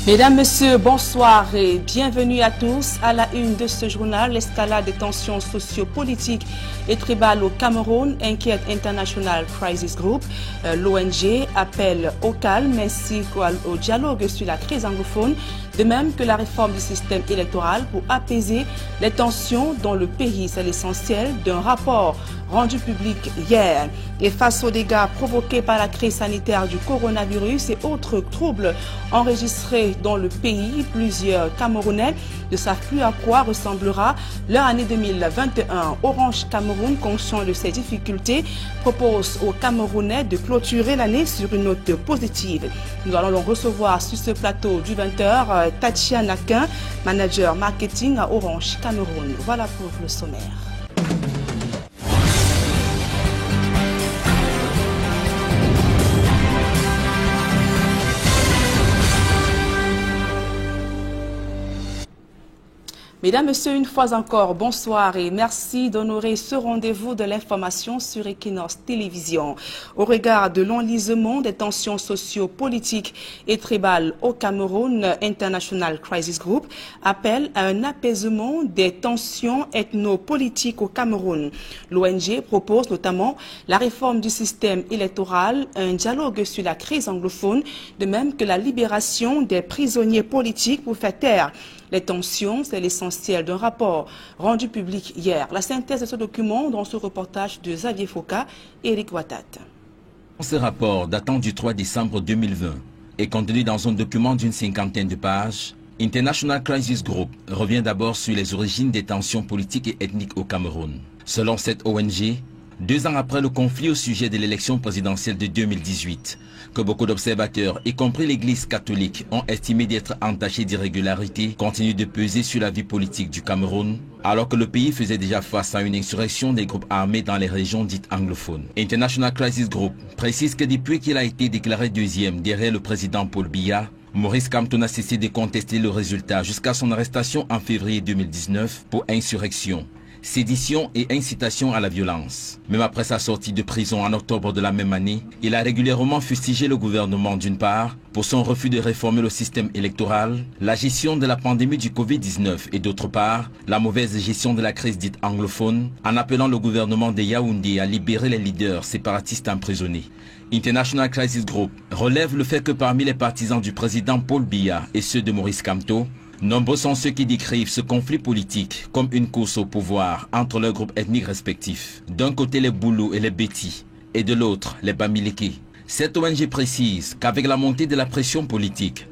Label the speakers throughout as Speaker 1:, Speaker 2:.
Speaker 1: Mesdames, Messieurs, bonsoir et bienvenue à tous. À la une de ce journal, l'escalade des tensions sociopolitiques et tribales au Cameroun inquiète International Crisis Group. L'ONG appelle au calme ainsi qu'au dialogue sur la crise anglophone, de même que la réforme du système électoral pour apaiser les tensions dans le pays. C'est l'essentiel d'un rapport rendu public hier. Et face aux dégâts provoqués par la crise sanitaire du coronavirus et autres troubles enregistrés dans le pays, plusieurs Camerounais ne savent plus à quoi ressemblera leur année 2021. Orange Cameroun, conscient de ces difficultés, propose aux Camerounais de clôturer l'année sur une note positive. Nous allons donc recevoir sur ce plateau du 20h Tatiana Quin, manager marketing à Orange Cameroun. Voilà pour le sommaire. Mesdames, Messieurs, une fois encore, bonsoir et merci d'honorer ce rendez-vous de l'information sur Equinox Télévision. Au regard de l'enlisement des tensions socio-politiques et tribales au Cameroun, International Crisis Group appelle à un apaisement des tensions ethno-politiques au Cameroun. L'ONG propose notamment la réforme du système électoral, un dialogue sur la crise anglophone, de même que la libération des prisonniers politiques pour faire taire les tensions. C'est l'essentiel d'un rapport rendu public hier. La synthèse de ce document dans ce reportage de Xavier Foucault et Eric Watat.
Speaker 2: Ce rapport datant du 3 décembre 2020 et contenu dans un document d'une cinquantaine de pages, International Crisis Group revient d'abord sur les origines des tensions politiques et ethniques au Cameroun. Selon cette ONG, 2 ans après le conflit au sujet de l'élection présidentielle de 2018, que beaucoup d'observateurs, y compris l'Église catholique, ont estimé d'être entachés d'irrégularités, continue de peser sur la vie politique du Cameroun, alors que le pays faisait déjà face à une insurrection des groupes armés dans les régions dites anglophones. International Crisis Group précise que depuis qu'il a été déclaré deuxième derrière le président Paul Biya, Maurice Kamto n'a cessé de contester le résultat jusqu'à son arrestation en février 2019 pour insurrection, sédition et incitation à la violence. Même après sa sortie de prison en octobre de la même année, il a régulièrement fustigé le gouvernement d'une part pour son refus de réformer le système électoral, la gestion de la pandémie du Covid-19 et d'autre part la mauvaise gestion de la crise dite anglophone, en appelant le gouvernement de Yaoundé à libérer les leaders séparatistes emprisonnés. International Crisis Group relève le fait que parmi les partisans du président Paul Biya et ceux de Maurice Kamto, nombreux sont ceux qui décrivent ce conflit politique comme une course au pouvoir entre leurs groupes ethniques respectifs. D'un côté les Boulous et les Bétis, et de l'autre les Bamileke. Cette ONG précise qu'avec la montée de la pression politique,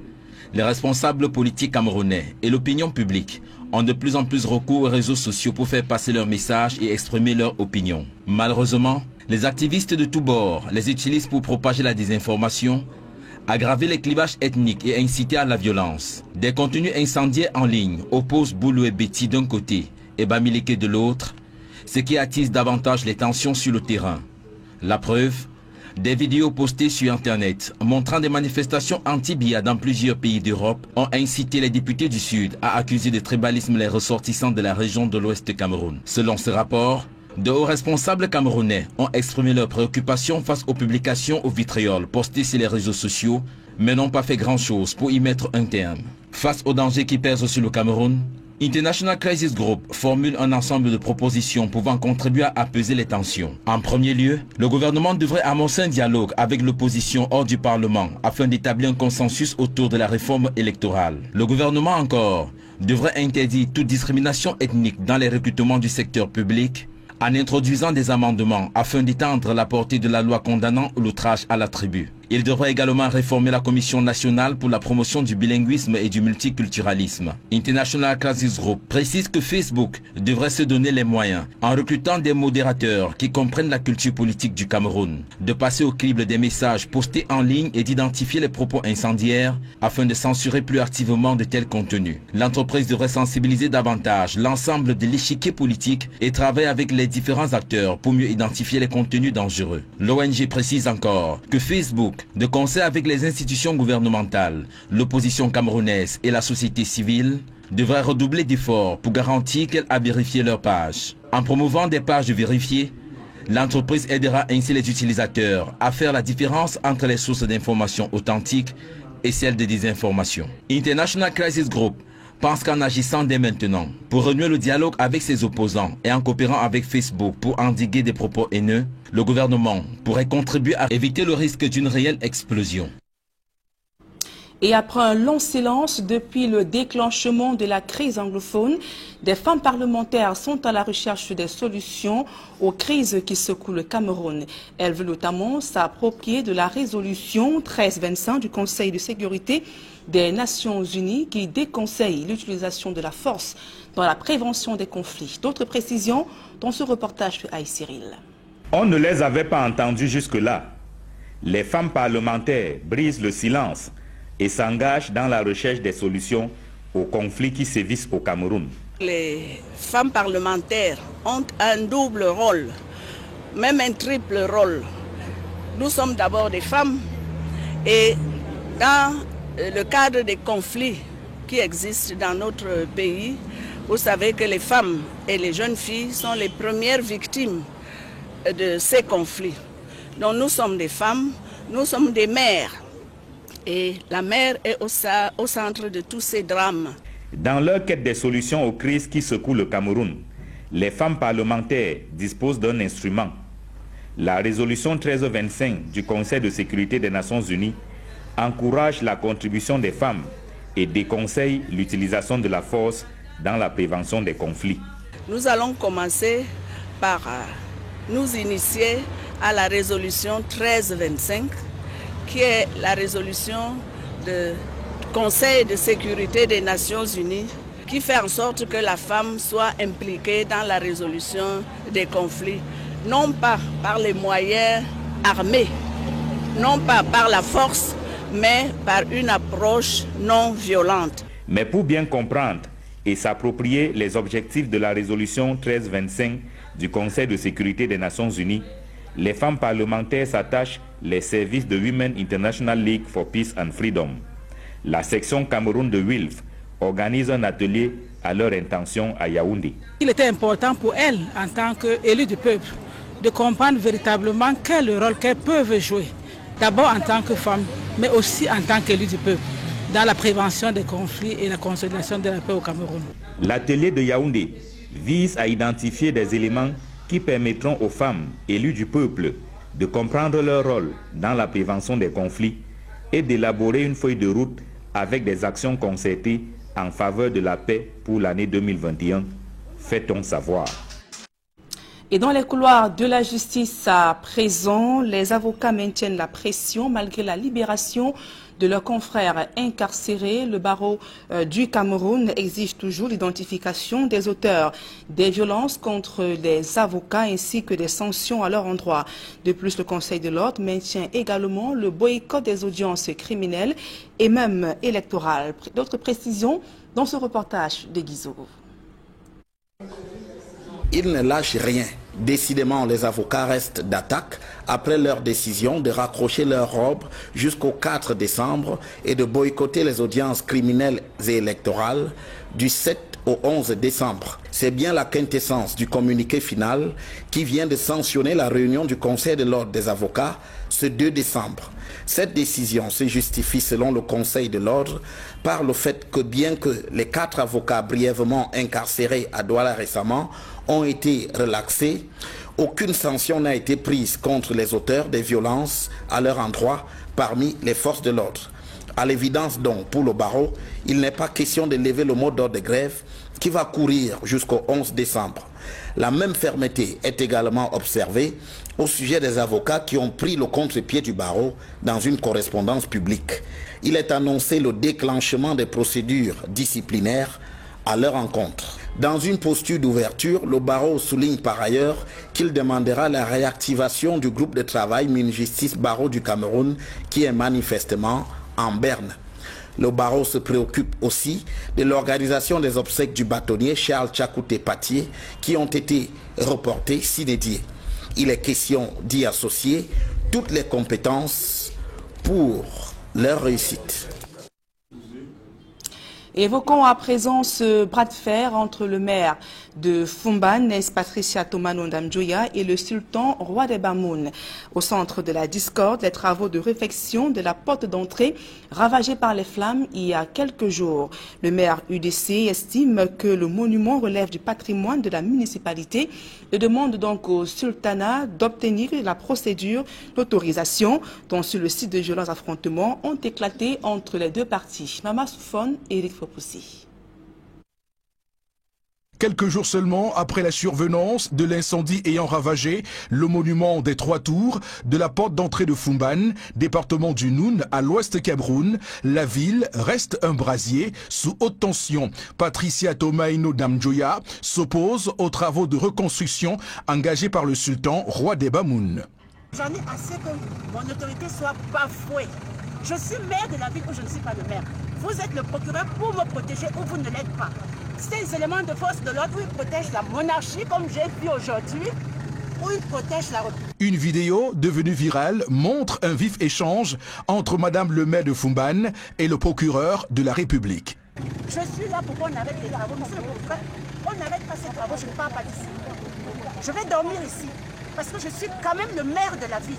Speaker 2: les responsables politiques camerounais et l'opinion publique ont de plus en plus recours aux réseaux sociaux pour faire passer leurs messages et exprimer leur opinion. Malheureusement, les activistes de tous bords les utilisent pour propager la désinformation, aggraver les clivages ethniques et inciter à la violence. Des contenus incendiaires en ligne opposent Boulou et Béti d'un côté et Bamileke de l'autre, ce qui attise davantage les tensions sur le terrain. La preuve, des vidéos postées sur Internet montrant des manifestations anti-Biya dans plusieurs pays d'Europe ont incité les députés du Sud à accuser de tribalisme les ressortissants de la région de l'Ouest Cameroun. Selon ce rapport, de hauts responsables camerounais ont exprimé leurs préoccupations face aux publications au vitriol postées sur les réseaux sociaux, mais n'ont pas fait grand-chose pour y mettre un terme. Face aux dangers qui pèsent sur le Cameroun, International Crisis Group formule un ensemble de propositions pouvant contribuer à apaiser les tensions. En premier lieu, le gouvernement devrait amorcer un dialogue avec l'opposition hors du Parlement afin d'établir un consensus autour de la réforme électorale. Le gouvernement encore devrait interdire toute discrimination ethnique dans les recrutements du secteur public, en introduisant des amendements afin d'étendre la portée de la loi condamnant l'outrage à la tribu. Il devrait également réformer la Commission nationale pour la promotion du bilinguisme et du multiculturalisme. International Crisis Group précise que Facebook devrait se donner les moyens, en recrutant des modérateurs qui comprennent la culture politique du Cameroun, de passer au crible des messages postés en ligne et d'identifier les propos incendiaires afin de censurer plus activement de tels contenus. L'entreprise devrait sensibiliser davantage l'ensemble de l'échiquier politique et travailler avec les différents acteurs pour mieux identifier les contenus dangereux. L'ONG précise encore que Facebook, de concert avec les institutions gouvernementales, l'opposition camerounaise et la société civile, devrait redoubler d'efforts pour garantir qu'elle a vérifié leurs pages. En promouvant des pages vérifiées, l'entreprise aidera ainsi les utilisateurs à faire la différence entre les sources d'informations authentiques et celle des désinformations. International Crisis Group pense qu'en agissant dès maintenant pour renouer le dialogue avec ses opposants et en coopérant avec Facebook pour endiguer des propos haineux, le gouvernement pourrait contribuer à éviter le risque d'une réelle explosion.
Speaker 1: Et après un long silence depuis le déclenchement de la crise anglophone, des femmes parlementaires sont à la recherche des solutions aux crises qui secouent le Cameroun. Elles veulent notamment s'approprier de la résolution 1325 du Conseil de sécurité des Nations Unies qui déconseille l'utilisation de la force dans la prévention des conflits. D'autres précisions dans ce reportage de Aïe Cyril.
Speaker 3: On ne les avait pas entendues jusque-là. Les femmes parlementaires brisent le silence et s'engagent dans la recherche des solutions aux conflits qui sévissent au Cameroun.
Speaker 4: Les femmes parlementaires ont un double rôle, même un triple rôle. Nous sommes d'abord des femmes et dans le cadre des conflits qui existent dans notre pays, vous savez que les femmes et les jeunes filles sont les premières victimes de ces conflits. Donc nous sommes des femmes, nous sommes des mères. Et la mère est au centre de tous ces drames.
Speaker 3: Dans leur quête des solutions aux crises qui secouent le Cameroun, les femmes parlementaires disposent d'un instrument. La résolution 1325 du Conseil de sécurité des Nations Unies encourage la contribution des femmes et déconseille l'utilisation de la force dans la prévention des conflits.
Speaker 4: Nous allons commencer par nous initier à la résolution 1325 qui est la résolution du Conseil de sécurité des Nations Unies qui fait en sorte que la femme soit impliquée dans la résolution des conflits, non pas par les moyens armés, non pas par la force, mais par une approche non violente.
Speaker 3: Mais pour bien comprendre et s'approprier les objectifs de la résolution 1325 du Conseil de sécurité des Nations Unies, les femmes parlementaires s'attachent les services de Women International League for Peace and Freedom. La section Cameroun de WILF organise un atelier à leur intention à Yaoundé.
Speaker 5: Il était important pour elles, en tant qu'élues du peuple, de comprendre véritablement quel rôle qu'elles peuvent jouer, d'abord en tant que femmes, mais aussi en tant qu'élues du peuple, dans la prévention des conflits et la consolidation de la paix au Cameroun.
Speaker 3: L'atelier de Yaoundé vise à identifier des éléments qui permettront aux femmes élues du peuple de comprendre leur rôle dans la prévention des conflits et d'élaborer une feuille de route avec des actions concertées en faveur de la paix pour l'année 2021. Fait-on savoir.
Speaker 1: Et dans les couloirs de la justice à présent, les avocats maintiennent la pression malgré la libération de leurs confrères incarcérés. Le barreau du Cameroun exige toujours l'identification des auteurs des violences contre les avocats ainsi que des sanctions à leur endroit. De plus, le Conseil de l'ordre maintient également le boycott des audiences criminelles et même électorales. D'autres précisions dans ce reportage de Guizot.
Speaker 6: Ils ne lâchent rien. Décidément, les avocats restent d'attaque après leur décision de raccrocher leur robe jusqu'au 4 décembre et de boycotter les audiences criminelles et électorales du 7 au 11 décembre. C'est bien la quintessence du communiqué final qui vient de sanctionner la réunion du Conseil de l'ordre des avocats ce 2 décembre. Cette décision se justifie selon le Conseil de l'ordre par le fait que bien que les 4 avocats brièvement incarcérés à Douala récemment ont été relaxés, aucune sanction n'a été prise contre les auteurs des violences à leur endroit parmi les forces de l'ordre. À l'évidence donc, pour le barreau, il n'est pas question de lever le mot d'ordre de grève qui va courir jusqu'au 11 décembre. La même fermeté est également observée au sujet des avocats qui ont pris le contre-pied du barreau dans une correspondance publique. Il est annoncé le déclenchement des procédures disciplinaires à leur encontre. Dans une posture d'ouverture, le barreau souligne par ailleurs qu'il demandera la réactivation du groupe de travail Minjustice Barreau du Cameroun qui est manifestement en berne. Le barreau se préoccupe aussi de l'organisation des obsèques du bâtonnier Charles Tchakouté Patié qui ont été reportées sine die. Il est question d'y associer toutes les compétences pour leur réussite.
Speaker 1: Évoquons à présent ce bras de fer entre le maire de Fumban, Patricia Tomano Ndamjoya, et le sultan roi des Bamoun. Au centre de la discorde, les travaux de réfection de la porte d'entrée ravagée par les flammes il y a quelques jours. Le maire UDC estime que le monument relève du patrimoine de la municipalité et demande donc au sultanat d'obtenir la procédure d'autorisation dont sur le site de violents affrontements ont éclaté entre les deux parties. Mama Soufone et Eric Fopoussi.
Speaker 7: Quelques jours seulement après la survenance de l'incendie ayant ravagé le monument des 3 tours de la porte d'entrée de Fumban, département du Noun, à l'ouest Cameroun, la ville reste un brasier sous haute tension. Patricia Tomano Ndamjoya s'oppose aux travaux de reconstruction engagés par le sultan, roi des Bamoun.
Speaker 8: J'en ai assez que mon autorité soit bafouée. Je suis maire de la ville où je ne suis pas le maire. Vous êtes le procureur pour me protéger ou vous ne l'êtes pas. Ces éléments de force de l'ordre où ils protègent la monarchie comme j'ai vu aujourd'hui, où ils protègent la République.
Speaker 7: Une vidéo devenue virale montre un vif échange entre Madame le maire de Fumban et le procureur de la République.
Speaker 8: Je suis là pour qu'on arrête les travaux. Monsieur le procureur, on n'arrête pas ces travaux, je ne pars pas d'ici. Je vais dormir ici parce que je suis quand même le maire de la ville.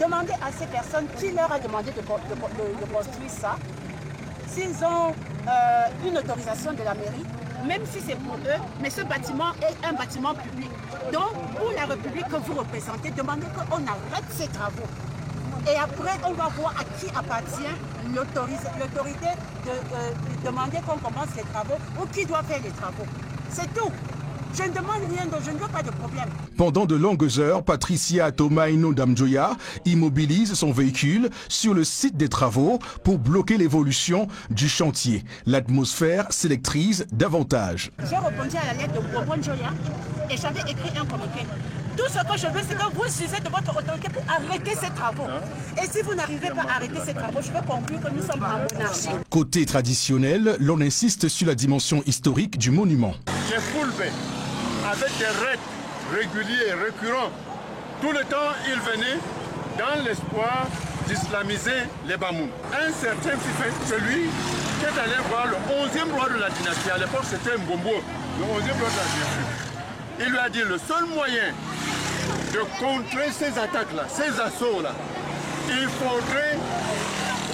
Speaker 8: Demandez à ces personnes qui leur a demandé de construire ça, s'ils ont une autorisation de la mairie, même si c'est pour eux, mais ce bâtiment est un bâtiment public. Donc, pour la République que vous représentez, demandez qu'on arrête ces travaux. Et après, on va voir à qui appartient l'autorité de demander qu'on commence les travaux ou qui doit faire les travaux. C'est tout. Je ne demande rien, donc je ne veux pas de problème. Pendant de longues heures, Patricia Tomano Ndamjoya immobilise son véhicule sur le site des travaux pour bloquer l'évolution du chantier. L'atmosphère s'électrise davantage. J'ai répondu à la lettre de Bourbon Joya et j'avais écrit un communiqué. Tout ce que je veux, c'est que vous usez de votre autorité pour arrêter ces travaux. Et si vous n'arrivez pas à arrêter ces travaux, je veux conclure que nous sommes en monarchie. Côté traditionnel, l'on insiste sur la dimension historique du monument.
Speaker 9: J'ai soulevé avec des raids réguliers et récurrents. Tout le temps, ils venaient dans l'espoir d'islamiser les Bamoun. Un certain Fifet, celui qui est allé voir le 11e roi de la dynastie, à l'époque c'était Mbombo, le 11e roi de la dynastie. Il lui a dit le seul moyen de contrer ces attaques-là, ces assauts-là, il faudrait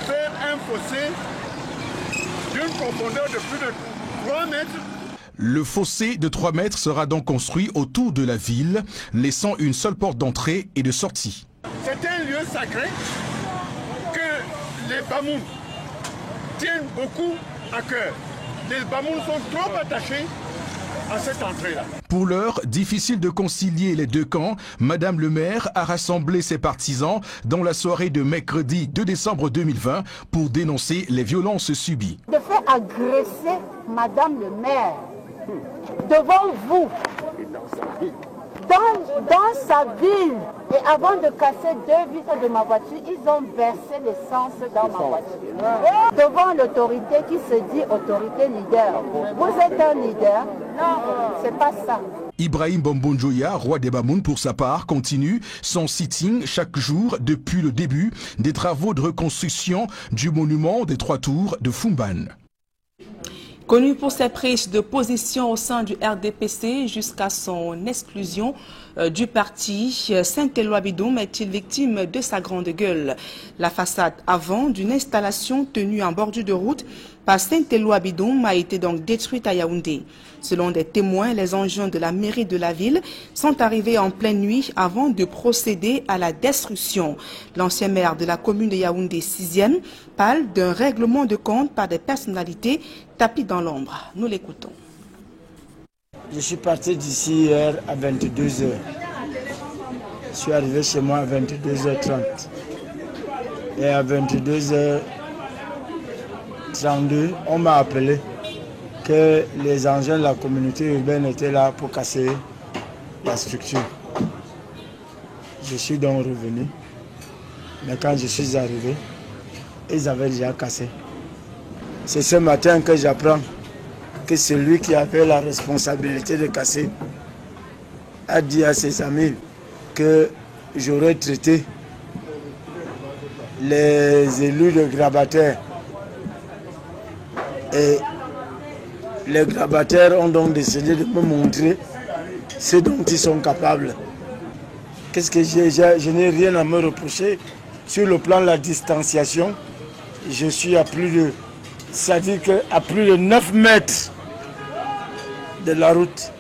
Speaker 9: faire un fossé d'une profondeur de plus de 3 mètres.
Speaker 7: Le fossé de 3 mètres sera donc construit autour de la ville, laissant une seule porte d'entrée et de sortie.
Speaker 9: C'est un lieu sacré que les Bamoun tiennent beaucoup à cœur. Les Bamoun sont trop attachés à cette entrée-là.
Speaker 7: Pour l'heure, difficile de concilier les deux camps, Madame le maire a rassemblé ses partisans dans la soirée de mercredi 2 décembre 2020 pour dénoncer les violences subies.
Speaker 8: De faire agresser Madame le maire devant vous, dans sa ville, et avant de casser 2 vitres de ma voiture, ils ont versé l'essence dans ma voiture. Devant l'autorité qui se dit autorité leader. Vous êtes un leader? Non, c'est pas ça.
Speaker 7: Ibrahim Bombonjoya, roi des Bamoun, pour sa part, continue son sitting chaque jour depuis le début des travaux de reconstruction du monument des 3 tours de Fumban.
Speaker 1: Connu pour ses prises de position au sein du RDPC jusqu'à son exclusion du parti, Saint-Éloi Bidoum est-il victime de sa grande gueule. La façade avant d'une installation tenue en bordure de route par Saint-Éloi Bidoum a été donc détruite à Yaoundé. Selon des témoins, les engins de la mairie de la ville sont arrivés en pleine nuit avant de procéder à la destruction. L'ancien maire de la commune de Yaoundé 6e parle d'un règlement de compte par des personnalités tapis dans l'ombre. Nous l'écoutons.
Speaker 10: Je suis parti d'ici hier à 22h. Je suis arrivé chez moi à 22h30. Et à 22h32, on m'a appelé que les engins de la communauté urbaine étaient là pour casser la structure. Je suis donc revenu. Mais quand je suis arrivé, ils avaient déjà cassé. C'est ce matin que j'apprends que celui qui avait la responsabilité de casser a dit à ses amis que j'aurais traité les élus de grabataires Et les grabataires ont donc décidé de me montrer ce dont ils sont capables. Qu'est-ce que je n'ai rien à me reprocher. Sur le plan de la distanciation, je suis à plus de, c'est-à-dire qu'à plus de 9 mètres de la route.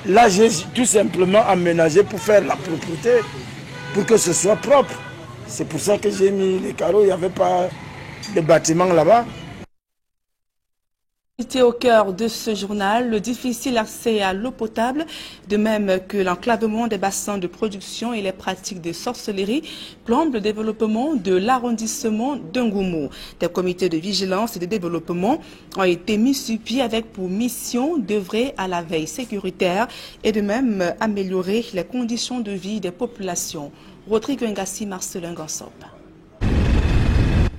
Speaker 10: Là, j'ai tout simplement aménagé pour faire la propreté, pour que ce soit propre. C'est pour ça que j'ai mis les carreaux, il n'y avait pas de bâtiment là-bas.
Speaker 1: Au cœur de ce journal, le difficile accès à l'eau potable, de même que l'enclavement des bassins de production et les pratiques de sorcellerie plombent le développement de l'arrondissement d'Ngoumou. Des comités de vigilance et de développement ont été mis sur pied avec pour mission d'œuvrer à la veille sécuritaire et de même améliorer les conditions de vie des populations. Rodrigue Ngassi, Marcelin Gansop.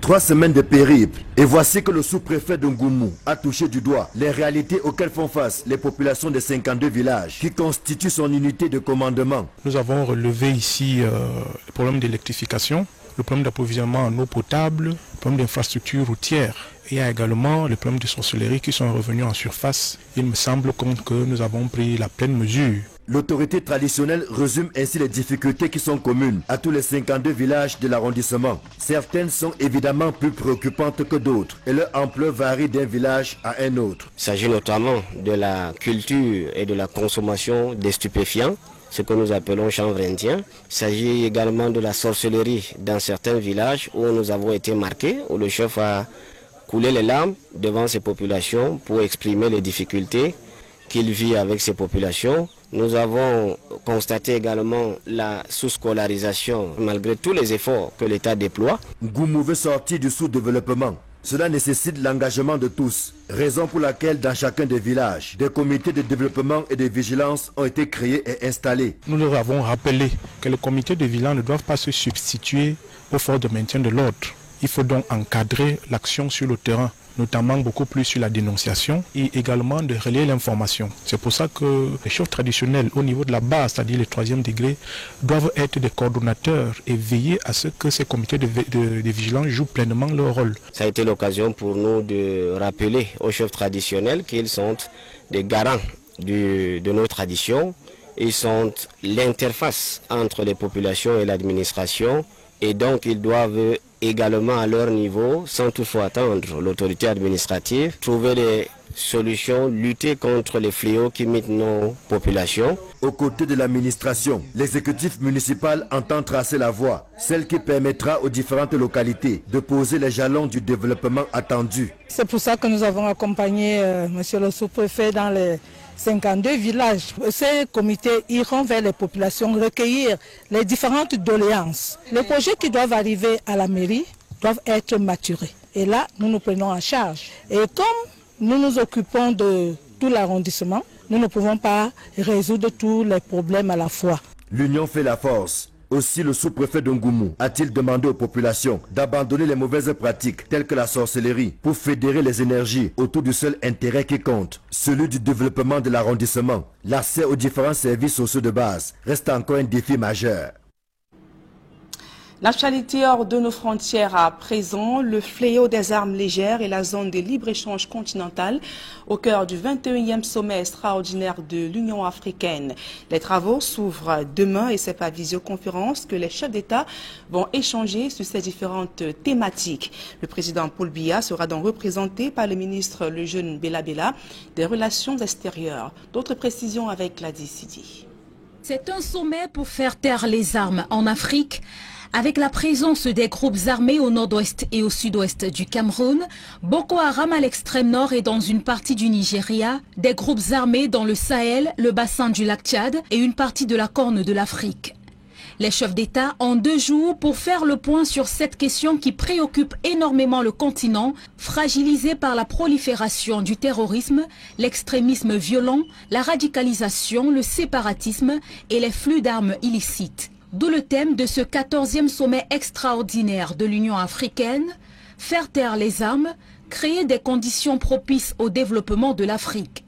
Speaker 11: 3 semaines de périple et voici que le sous-préfet de Ngoumou a touché du doigt les réalités auxquelles font face les populations de 52 villages qui constituent son unité de commandement.
Speaker 12: Nous avons relevé ici le problème d'électrification, le problème d'approvisionnement en eau potable, le problème d'infrastructure routière. Il y a également le problème de sorcellerie qui sont revenus en surface. Il me semble que nous avons pris la pleine mesure.
Speaker 11: L'autorité traditionnelle résume ainsi les difficultés qui sont communes à tous les 52 villages de l'arrondissement. Certaines sont évidemment plus préoccupantes que d'autres et leur ampleur varie d'un village à un autre.
Speaker 13: Il s'agit notamment de la culture et de la consommation des stupéfiants, ce que nous appelons chanvre indien. Il s'agit également de la sorcellerie dans certains villages où nous avons été marqués, où le chef a coulé les larmes devant ces populations pour exprimer les difficultés qu'il vit avec ces populations. Nous avons constaté également la sous-scolarisation malgré tous les efforts que l'État déploie.
Speaker 11: Ngoumou veut sortir du sous-développement. Cela nécessite l'engagement de tous, raison pour laquelle dans chacun des villages, des comités de développement et de vigilance ont été créés et installés.
Speaker 12: Nous leur avons rappelé que les comités de vigilance ne doivent pas se substituer aux forces de maintien de l'ordre. Il faut donc encadrer l'action sur le terrain, notamment beaucoup plus sur la dénonciation et également de relayer l'information. C'est pour ça que les chefs traditionnels au niveau de la base, c'est-à-dire les 3e degrés, doivent être des coordonnateurs et veiller à ce que ces comités de vigilance jouent pleinement leur rôle.
Speaker 13: Ça a été l'occasion pour nous de rappeler aux chefs traditionnels qu'ils sont des garants de nos traditions. Ils sont l'interface entre les populations et l'administration et donc ils doivent également à leur niveau, sans toutefois attendre l'autorité administrative, trouver des solutions, lutter contre les fléaux qui mettent nos populations.
Speaker 11: Aux côtés de l'administration, l'exécutif municipal entend tracer la voie, celle qui permettra aux différentes localités de poser les jalons du développement attendu.
Speaker 5: C'est pour ça que nous avons accompagné monsieur le sous-préfet dans les 52 villages. Ces comités iront vers les populations recueillir les différentes doléances. Les projets qui doivent arriver à la mairie doivent être maturés. Et là, nous nous prenons en charge. Et comme nous nous occupons de tout l'arrondissement, nous ne pouvons pas résoudre tous les problèmes à la fois.
Speaker 11: L'union fait la force. Aussi, le sous-préfet de Ngoumou a-t-il demandé aux populations d'abandonner les mauvaises pratiques telles que la sorcellerie pour fédérer les énergies autour du seul intérêt qui compte, celui du développement de l'arrondissement. L'accès aux différents services sociaux de base reste encore un défi majeur.
Speaker 1: L'actualité hors de nos frontières à présent, le fléau des armes légères et la zone de libre-échange continentale au cœur du 21e sommet extraordinaire de l'Union africaine. Les travaux s'ouvrent demain et c'est par visioconférence que les chefs d'État vont échanger sur ces différentes thématiques. Le président Paul Biya sera donc représenté par le ministre le jeune Bella Bella des Relations extérieures. D'autres précisions avec Gladys Sidi.
Speaker 14: C'est un sommet pour faire taire les armes en Afrique. Avec la présence des groupes armés au nord-ouest et au sud-ouest du Cameroun, Boko Haram à l'extrême nord et dans une partie du Nigeria, des groupes armés dans le Sahel, le bassin du lac Tchad et une partie de la Corne de l'Afrique. Les chefs d'État ont 2 jours pour faire le point sur cette question qui préoccupe énormément le continent, fragilisé par la prolifération du terrorisme, l'extrémisme violent, la radicalisation, le séparatisme et les flux d'armes illicites. D'où le thème de ce 14e sommet extraordinaire de l'Union africaine, faire taire les armes, créer des conditions propices au développement de l'Afrique.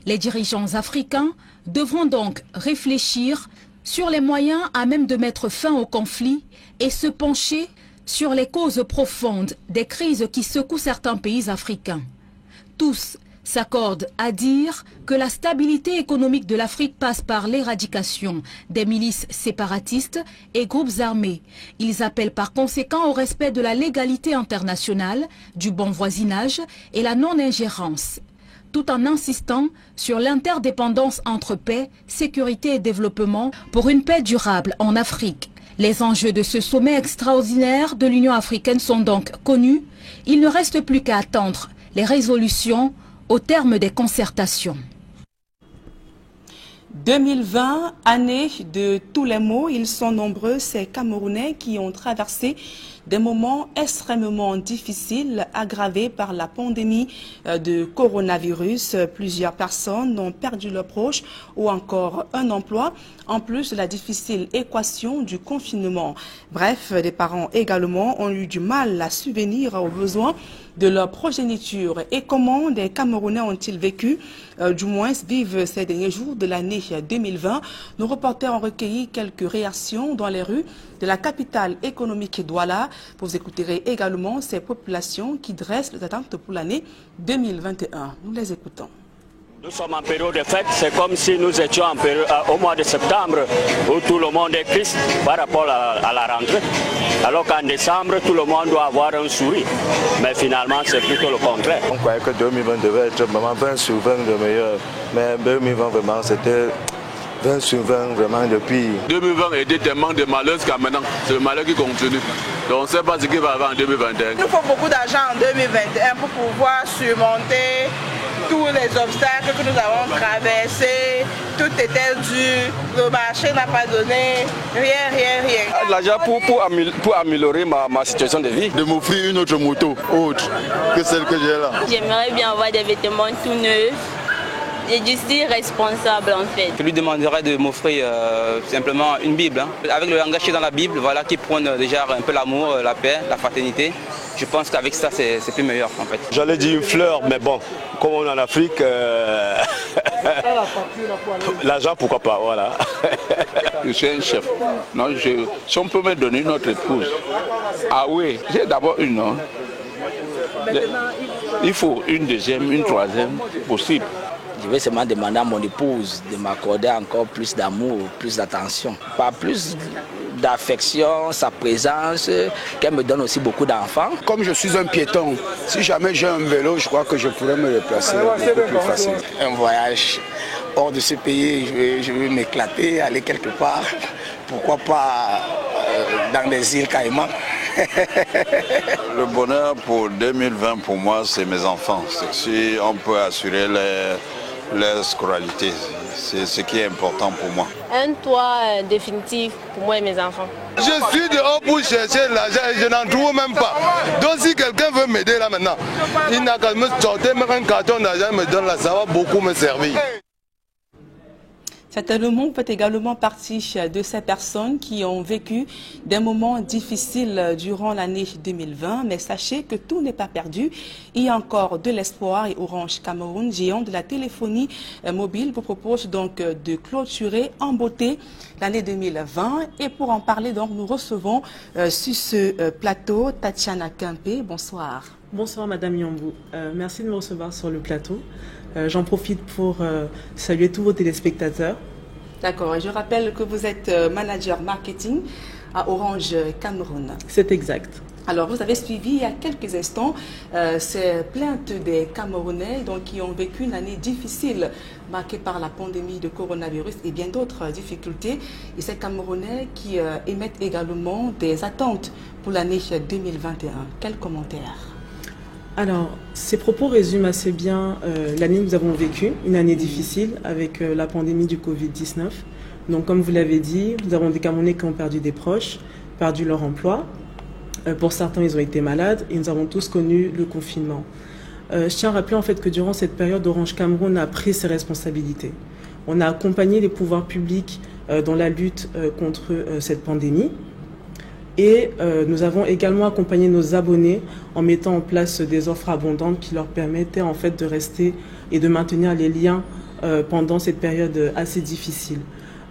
Speaker 14: Les dirigeants africains devront donc réfléchir sur les moyens à même de mettre fin au conflit et se pencher sur les causes profondes des crises qui secouent certains pays africains. Tous s'accordent à dire que la stabilité économique de l'Afrique passe par l'éradication des milices séparatistes et groupes armés. Ils appellent par conséquent au respect de la légalité internationale, du bon voisinage et la non-ingérence, tout en insistant sur l'interdépendance entre paix, sécurité et développement pour une paix durable en Afrique. Les enjeux de ce sommet extraordinaire de l'Union africaine sont donc connus. Il ne reste plus qu'à attendre les résolutions au terme des concertations.
Speaker 1: 2020, année de tous les maux, ils sont nombreux ces Camerounais qui ont traversé des moments extrêmement difficiles aggravés par la pandémie de coronavirus. Plusieurs personnes ont perdu leurs proches ou encore un emploi, en plus de la difficile équation du confinement. Bref, des parents également ont eu du mal à subvenir aux besoins de leur progéniture. Et comment des Camerounais ont-ils vécu, du moins vivent ces derniers jours de l'année 2020? Nos reporters ont recueilli quelques réactions dans les rues de la capitale économique Douala. Vous écouterez également ces populations qui dressent les attentes pour l'année 2021. Nous les écoutons.
Speaker 15: Nous sommes en période de fête, c'est comme si nous étions au mois de septembre où tout le monde est triste par rapport à la rentrée. Alors qu'en décembre, tout le monde doit avoir un sourire. Mais finalement, c'est plutôt le contraire.
Speaker 16: On croyait que 2020 devait être vraiment 20 sur 20 de meilleur. Mais 2020, vraiment, c'était 20 sur 20 vraiment depuis.
Speaker 17: 2020 était tellement de malheur jusqu'à maintenant. C'est le malheur qui continue. Donc on ne sait pas ce qui va arriver en 2021.
Speaker 18: Il faut beaucoup d'argent en 2021 pour pouvoir surmonter tous les obstacles que nous avons traversés. Tout était dur, le marché n'a pas donné, rien.
Speaker 16: L'argent pour améliorer ma situation de vie. De m'offrir une autre moto, autre que celle que j'ai là.
Speaker 19: J'aimerais bien avoir des vêtements tout neufs. Et du style responsable en fait.
Speaker 20: Je lui demanderais de m'offrir simplement une Bible, hein, avec le langage dans la Bible, voilà, qui prône déjà un peu l'amour, la paix, la fraternité. Je pense qu'avec ça c'est plus meilleur en fait.
Speaker 16: J'allais dire une fleur, mais bon, comme on est en Afrique, l'argent pourquoi pas, voilà.
Speaker 17: Je suis un chef. Non, si on peut me donner notre épouse, ah oui, j'ai d'abord une, non? Il faut une deuxième, une troisième, possible.
Speaker 21: Je vais seulement demander à mon épouse de m'accorder encore plus d'amour, plus d'attention. Pas plus d'affection, sa présence, qu'elle me donne aussi beaucoup d'enfants.
Speaker 22: Comme je suis un piéton, si jamais j'ai un vélo, je crois que je pourrais me déplacer beaucoup plus facilement.
Speaker 23: Un voyage hors de ce pays, je vais m'éclater, aller quelque part. Pourquoi pas dans les îles Caïmans.
Speaker 24: Le bonheur pour 2020 pour moi, c'est mes enfants. Si on peut assurer leur scolarité, c'est ce qui est important pour moi.
Speaker 19: Un toit définitif pour moi et mes enfants.
Speaker 16: Je suis dehors pour chercher l'argent et je n'en trouve même pas. Donc si quelqu'un veut m'aider là maintenant, il n'a qu'à me sortir un carton d'argent, me donne là, ça va beaucoup me servir.
Speaker 1: Certainement fait également partie de ces personnes qui ont vécu des moments difficiles durant l'année 2020. Mais sachez que tout n'est pas perdu. Il y a encore de l'espoir et Orange Cameroun, géant de la téléphonie mobile, vous propose donc de clôturer en beauté l'année 2020. Et pour en parler, donc, nous recevons sur ce plateau Tatiana Kempé. Bonsoir.
Speaker 25: Bonsoir Madame Yambou. Merci de me recevoir sur le plateau. J'en profite pour saluer tous vos téléspectateurs.
Speaker 1: D'accord, et je rappelle que vous êtes manager marketing à Orange Cameroun.
Speaker 25: C'est exact.
Speaker 1: Alors, vous avez suivi il y a quelques instants ces plaintes des Camerounais donc, qui ont vécu une année difficile marquée par la pandémie de coronavirus et bien d'autres difficultés. Et ces Camerounais qui émettent également des attentes pour l'année 2021. Quels commentaires ?
Speaker 25: Alors, ces propos résument assez bien l'année que nous avons vécue, une année difficile avec la pandémie du Covid-19. Donc, comme vous l'avez dit, nous avons des Camerounais qui ont perdu des proches, perdu leur emploi. Pour certains, ils ont été malades et nous avons tous connu le confinement. Je tiens à rappeler en fait que durant cette période, Orange Cameroun a pris ses responsabilités. On a accompagné les pouvoirs publics dans la lutte contre cette pandémie. Et nous avons également accompagné nos abonnés en mettant en place des offres abondantes qui leur permettaient en fait de rester et de maintenir les liens pendant cette période assez difficile.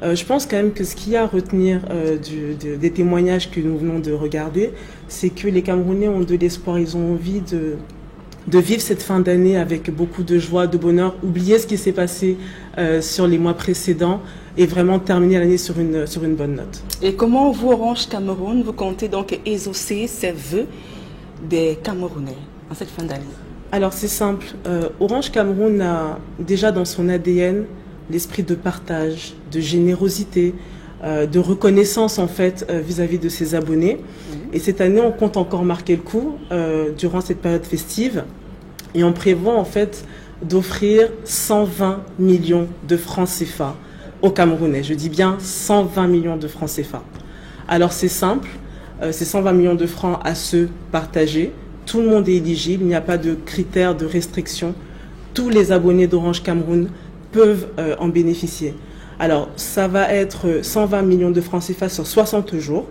Speaker 25: Je pense quand même que ce qu'il y a à retenir des témoignages que nous venons de regarder, c'est que les Camerounais ont de l'espoir, ils ont envie de vivre cette fin d'année avec beaucoup de joie, de bonheur, oublier ce qui s'est passé sur les mois précédents et vraiment terminer l'année sur une bonne note.
Speaker 1: Et comment vous, Orange Cameroun, vous comptez donc exaucer ces vœux des Camerounais en cette fin d'année?
Speaker 25: Alors c'est simple, Orange Cameroun a déjà dans son ADN l'esprit de partage, de générosité, de reconnaissance en fait vis-à-vis de ses abonnés. Et cette année, on compte encore marquer le coup durant cette période festive et on prévoit en fait d'offrir 120 millions de francs CFA aux Camerounais. Je dis bien 120 millions de francs CFA. Alors c'est simple, c'est 120 millions de francs à se partager. Tout le monde est éligible, il n'y a pas de critères de restriction. Tous les abonnés d'Orange Cameroun peuvent en bénéficier. Alors, ça va être 120 millions de francs CFA sur 60 jours,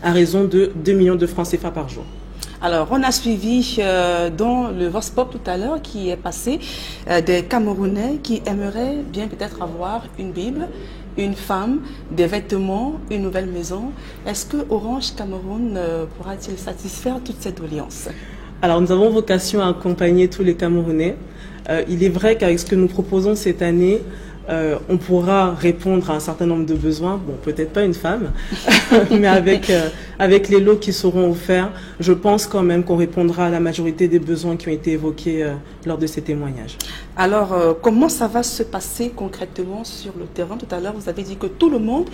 Speaker 25: à raison de 2 millions de francs CFA par jour.
Speaker 1: Alors, on a suivi dans le Vox Pop tout à l'heure qui est passé des Camerounais qui aimeraient bien peut-être avoir une Bible, une femme, des vêtements, une nouvelle maison. Est-ce que Orange Cameroun pourra-t-il satisfaire toutes ces doléances?
Speaker 25: Alors, nous avons vocation à accompagner tous les Camerounais. Il est vrai qu'avec ce que nous proposons cette année, on pourra répondre à un certain nombre de besoins, bon peut-être pas une femme, mais avec les lots qui seront offerts, je pense quand même qu'on répondra à la majorité des besoins qui ont été évoqués lors de ces témoignages.
Speaker 1: Alors comment ça va se passer concrètement sur le terrain? Tout à l'heure vous avez dit que tout le monde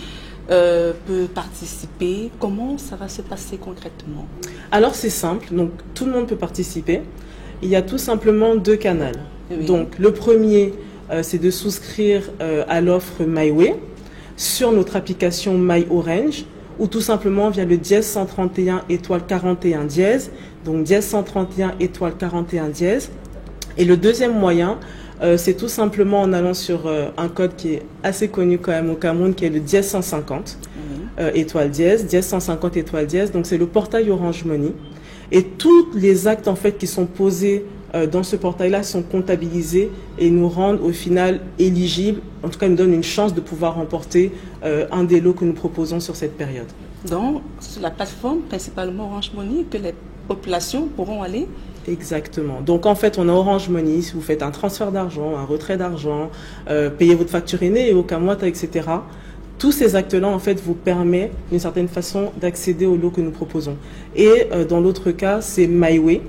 Speaker 1: peut participer. Comment ça va se passer concrètement?
Speaker 25: Alors c'est simple, donc tout le monde peut participer. Il y a tout simplement 2 canaux. Oui. Donc le premier, c'est de souscrire à l'offre MyWay sur notre application My Orange ou tout simplement via le dièse 131 étoile 41 dièse, donc dièse 131 étoile 41 dièse. Et le deuxième moyen, c'est tout simplement en allant sur un code qui est assez connu quand même au Cameroun, qui est le dièse 150 étoile dièse, dièse 150 étoile dièse, donc c'est le portail Orange Money. Et tous les actes en fait qui sont posés dans ce portail-là sont comptabilisés et nous rendent au final éligibles, en tout cas nous donnent une chance de pouvoir remporter un des lots que nous proposons sur cette période.
Speaker 1: Donc, sur la plateforme principalement Orange Money que les populations pourront aller?
Speaker 25: Exactement. Donc en fait, on a Orange Money, si vous faites un transfert d'argent, un retrait d'argent, payez votre facture aînée et au Camouata, etc. Tous ces actes-là, en fait, vous permettent d'une certaine façon d'accéder au lot que nous proposons. Et dans l'autre cas, c'est MyWay,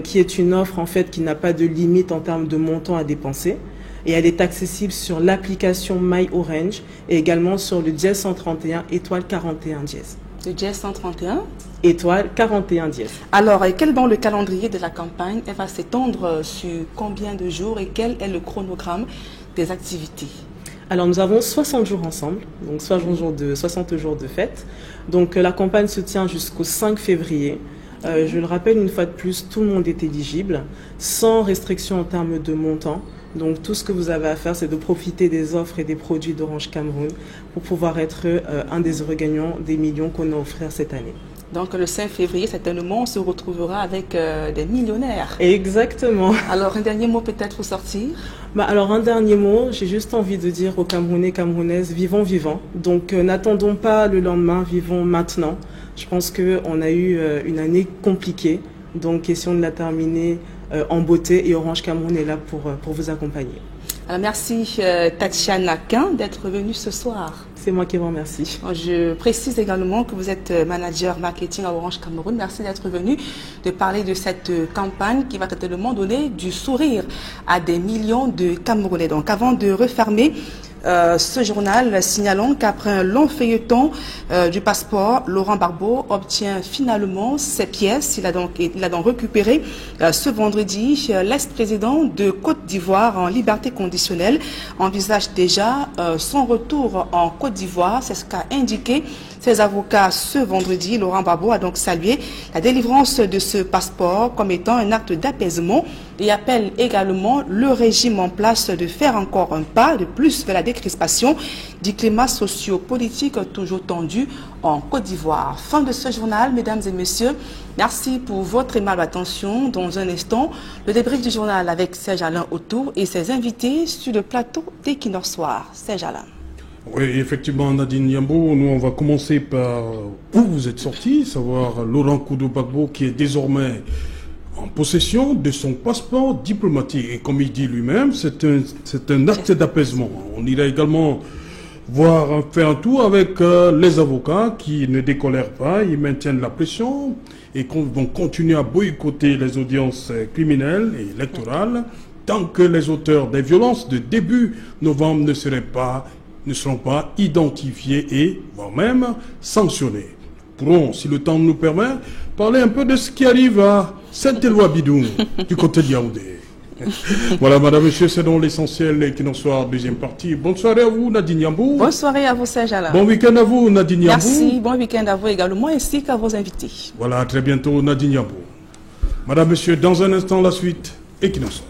Speaker 25: qui est une offre en fait qui n'a pas de limite en termes de montant à dépenser et elle est accessible sur l'application My Orange et également sur le dièse 131 étoile 41 dièse.
Speaker 1: Le dièse 131
Speaker 25: étoile 41 dièse.
Speaker 1: Alors, quel est donc le calendrier de la campagne? Elle va s'étendre sur combien de jours et quel est le chronogramme des activités?
Speaker 25: Alors nous avons 60 jours ensemble, donc 60 jours de fête. Donc la campagne se tient jusqu'au 5 février. Je le rappelle une fois de plus, tout le monde est éligible, sans restriction en termes de montant. Donc tout ce que vous avez à faire, c'est de profiter des offres et des produits d'Orange Cameroun pour pouvoir être un des heureux gagnants des millions qu'on a offert cette année.
Speaker 1: Donc le 5 février, certainement, on se retrouvera avec des millionnaires.
Speaker 25: Exactement.
Speaker 1: Alors un dernier mot peut-être pour sortir?
Speaker 25: Alors un dernier mot, j'ai juste envie de dire aux Camerounais, Camerounaises, vivons vivants. Donc n'attendons pas le lendemain, vivons maintenant. Je pense qu'on a eu une année compliquée, donc question de la terminer en beauté et Orange Cameroun est là pour vous accompagner.
Speaker 1: Alors merci Tatiana Quin d'être venue ce soir.
Speaker 25: C'est moi qui vous remercie.
Speaker 1: Je précise également que vous êtes manager marketing à Orange Cameroun. Merci d'être venu de parler de cette campagne qui va certainement donner du sourire à des millions de Camerounais. Donc avant de refermer ce journal, signalons qu'après un long feuilleton du passeport, Laurent Gbagbo obtient finalement ses pièces. Il a donc récupéré ce vendredi. L'ex-président de Côte d'Ivoire en liberté conditionnelle envisage déjà son retour en Côte d'Ivoire. C'est ce qu'a indiqué ses avocats ce vendredi. Laurent Gbagbo a donc salué la délivrance de ce passeport comme étant un acte d'apaisement et appelle également le régime en place de faire encore un pas de plus vers la décrispation du climat socio-politique toujours tendu en Côte d'Ivoire. Fin de ce journal, mesdames et messieurs. Merci pour votre aimable attention. Dans un instant, le débrief du journal avec Serge Alain autour et ses invités sur le plateau d'Equinox Soir. Serge Alain.
Speaker 2: Oui, effectivement, Nadine Yambo, nous on va commencer par où vous êtes sorti, savoir Laurent Gbagbo qui est désormais en possession de son passeport diplomatique. Et comme il dit lui-même, c'est un acte d'apaisement. On ira également faire un tour avec les avocats qui ne décolèrent pas, ils maintiennent la pression et vont continuer à boycotter les audiences criminelles et électorales tant que les auteurs des violences de début novembre ne seront pas identifiés et voire même sanctionnés. Nous pourrons, si le temps nous permet, parler un peu de ce qui arrive à Saint-Éloi-Bidoun du côté de Yaoundé. Voilà, madame, monsieur, c'est donc l'essentiel qui nous soit deuxième partie. Bonne soirée à vous, Nadine Yambou.
Speaker 1: Bonne soirée à vous, Serge Ala.
Speaker 2: Bon week-end à vous, Nadine Yambou.
Speaker 1: Merci, bon week-end à vous également, ainsi qu'à vos invités.
Speaker 2: Voilà, à très bientôt, Nadine Yambou. Madame, monsieur, dans un instant, la suite, Equinox.